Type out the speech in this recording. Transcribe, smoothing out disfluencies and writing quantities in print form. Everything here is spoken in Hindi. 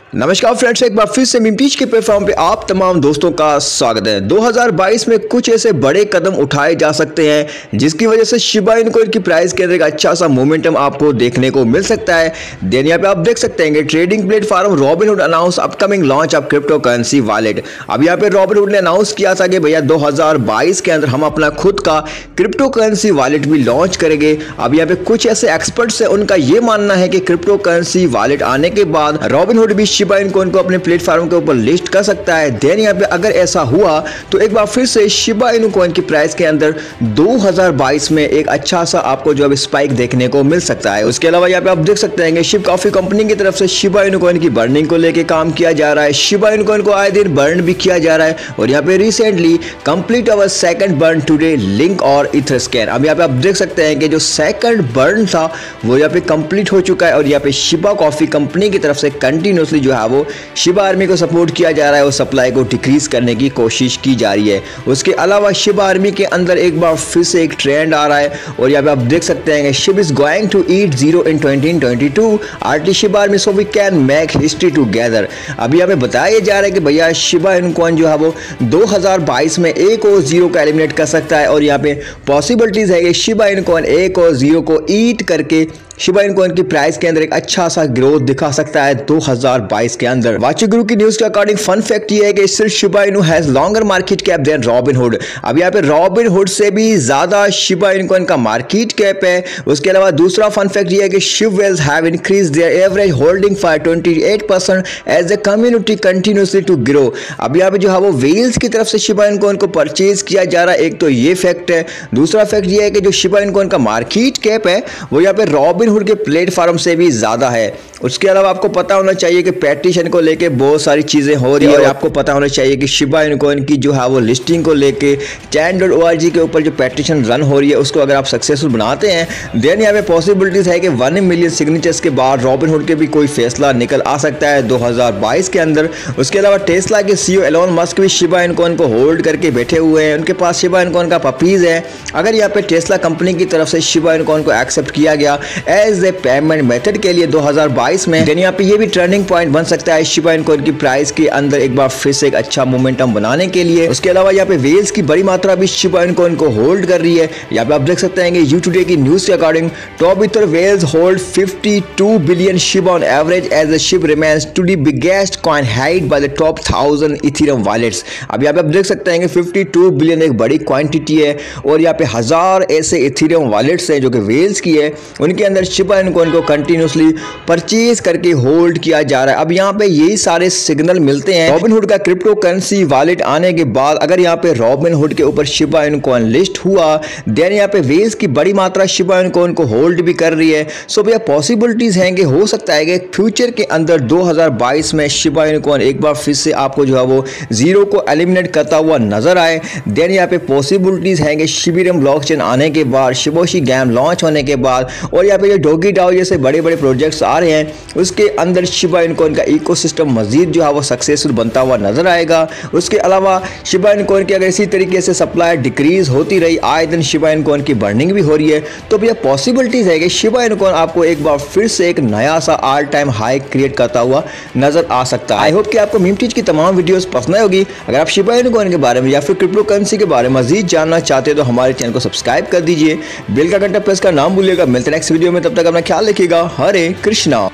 नमस्कार फ्रेंड्स, एक बार फिर से मीमटीज के प्लेटफॉर्म पे आप तमाम दोस्तों का स्वागत है। 2022 में कुछ ऐसे बड़े कदम उठाए जा सकते हैं जिसकी वजह से शिबा इन कॉइन की प्राइस के अंदर एक अच्छा सा मोमेंटम आपको देखने को मिल सकता है। देन यहाँ पे आप देख सकते हैं trading platform Robinhood announce upcoming launch of crypto currency wallet. अब यहाँ पे रॉबिनहुड ने अनाउंस किया था कि भैया 2022 के अंदर हम अपना खुद का क्रिप्टो करेंसी वॉलेट भी लॉन्च करेंगे। अब यहाँ पे कुछ ऐसे एक्सपर्ट्स हैं, उनका ये मानना है कि क्रिप्टो करेंसी वॉलेट आने के बाद रॉबिनहुड भी शिबा इन कॉइन को अपने प्लेटफॉर्म के ऊपर लिस्ट कर सकता है। देन यहाँ पे अगर ऐसा हुआ तो एक बार फिर से शिबा इनु कॉइन की प्राइस के अंदर 2022 में एक अच्छा सा आपको जो अब स्पाइक देखने को मिल सकता है। उसके अलावा यहाँ पे आप देख सकते हैं शिब कॉफी कंपनी की तरफ से शिबा इनु कॉइन की बर्निंग को लेकर काम किया जा रहा है। शिबा इनु कॉइन को आए दिन बर्न भी किया जा रहा है और यहाँ पे रिसेंटली कंप्लीट अवर सेकंड बर्न टुडे लिंक और इथर स्कैन। अब यहाँ पे आप देख सकते हैं कि जो सेकंड बर्न था वो यहाँ पे कंप्लीट हो चुका है और यहाँ पे शिबा कॉफी कंपनी की तरफ से कंटिन्यूसली जो है वो शिबा आर्मी को सपोर्ट किया जा रहा है और सप्लाई को डिक्रीज करने की कोशिश की जा रही है। उसके अलावा शिबा आर्मी के अंदर एक बार फिर से एक ट्रेंड आ रहा है और यहाँ पे आप देख सकते हैं Shib is going to eat zero in 2022 RT Shiba army so we can make history together. अभी यहाँ पे बताया जा रहा है कि भैया शिबा इन कॉइन जो है वो 2022 में एक और जीरो को एलिमिनेट कर सकता है और यहाँ पे पॉसिबिलिटीज है कि शिबा इन कॉइन एक और जीरो को ईट करके शिबा इन कॉइन की प्राइस के अंदर एक अच्छा सा ग्रोथ दिखा सकता है 2022 के अंदर। वाची गुरु की न्यूज के अकॉर्डिंग फन फैक्ट ये है कि सिर्फ Shiba Inu has longer market cap than Robinhood. अब यहाँ पे रॉबिनहुड से भी ज्यादा शिबा इन कॉइन का मार्केट कैप है। उसके अलावा दूसरा फन फैक्ट ये है कि Shib whales have increase their average holding for 28% as the community continuously to grow. अब यहाँ पे जो है वो वेल्स की तरफ से शिबा इन कॉइन को परचेज किया जा रहा है। एक तो ये फैक्ट है। दूसरा फैक्ट ये है कि जो शिबा इन कॉइन का मार्केट कैप है वो यहाँ पे रॉबिनहुड के प्लेटफॉर्म से भी ज्यादा है। उसके अलावा आपको पता होना चाहिए कि पेटिशन को लेके बहुत सारी चीजें हो रही है और आपको पता होना चाहिए कि शिबा इन कॉइन की जो है वो लिस्टिंग को लेके chain.org के ऊपर जो पेटिशन रन हो रही है उसको अगर आप सक्सेसफुल बनाते हैं देन यहाँ पे पॉसिबिलिटीज है कि 1 मिलियन सिग्नेचर्स के बाद रॉबिनहुड के भी कोई फैसला निकल आ सकता है 2022 के अंदर। उसके अलावा टेस्ला के सीईओ एलोन मस्क भी शिबा इन कॉइन को होल्ड करके बैठे हुए हैं। उनके पास शिबा इन कॉइन का पपीज है। अगर यहाँ पे टेस्ला कंपनी की तरफ से शिबा इन कॉइन को एक्सेप्ट किया गया एज ए पेमेंट मेथड के लिए 2022 में देन यहाँ पे ये भी टर्निंग पॉइंट बन सकता है शिबा इन कॉइन की प्राइस के अंदर एक बार फिर से एक अच्छा मोमेंटम बनाने के लिए। उसके अलावा यहाँ पे वेल्स की बड़ी मात्रा भी शिबा इन कॉइन को होल्ड कर रही है। यहाँ पे आप देख सकते हैं कि यू टुडे की न्यूज के according top ether whales hold 52 billion Shiba on average as the Shib remains to the biggest coin held by the top 1000 Ethereum wallets. अब यहाँ पे आप देख सकते हैं कि 52 बिलियन एक बड़ी क्वांटिटी है और यहाँ पे 1000 ऐसे इथेरियम वॉलेट्स हैं जो कि वेल्स की है, उनके अंदर शिबा इन कॉइन को कंटिन्यूसली परचेज करके होल्ड किया जा रहा है। अब यहाँ पे यही सारे सिग्नल मिलते हैं रॉबिनहुड का क्रिप्टो करेंसी वॉलेट आने के बाद। अगर यहाँ पे रॉबिनहुड के ऊपर शिबा इन कॉइन लिस्ट हुआ देन यहाँ पे वेल्स की बड़ी मात्रा शिबा इन कॉइन को होल्ड भी कर रही है। सो भैया पॉसिबिलिटीज हैं कि हो सकता है कि फ्यूचर के अंदर 2022 में शिबा इन कॉइन एक बार फिर से आपको जो है वो जीरो को एलिमिनेट करता हुआ नजर आए। देन यहाँ पे पॉसिबिलिटीज हैं कि शिबिरम ब्लॉकचेन आने के बाद, शिबोशी गैम लॉन्च होने के बाद और यहाँ पे जो डॉगी डाओ जैसे बड़े बड़े प्रोजेक्ट्स आ रहे हैं उसके अंदर शिबा इन कॉइन का इकोसिस्टम मजीद जो है वो सक्सेसफुल बनता हुआ नजर आएगा। उसके अलावा शिबा इन कॉइन की अगर इसी तरीके से सप्लाई डिक्रीज होती रही, आए दिन शिबा इन कॉइन की बर्निंग भी हो रही है, तो भैया पॉसिबिलिटीज है कि शिबा इन कॉइन आपको एक बार फिर से एक नया सा ऑल टाइम हाई क्रिएट करता हुआ नजर आ सकता है। आई होप कि आपको मीमटीज की तमाम वीडियोस पसंद आएगी। अगर आप शिबा इन कॉइन के बारे में या फिर क्रिप्टो करेंसी के बारे में मजीद जानना चाहते हैं तो हमारे चैनल को सब्सक्राइब कर दीजिए, बेल का घंटा प्रेस का नाम भूलिएगा। मिलते हैं नेक्स्ट वीडियो में, तब तक अपना ख्याल रखिएगा। हरे कृष्णा।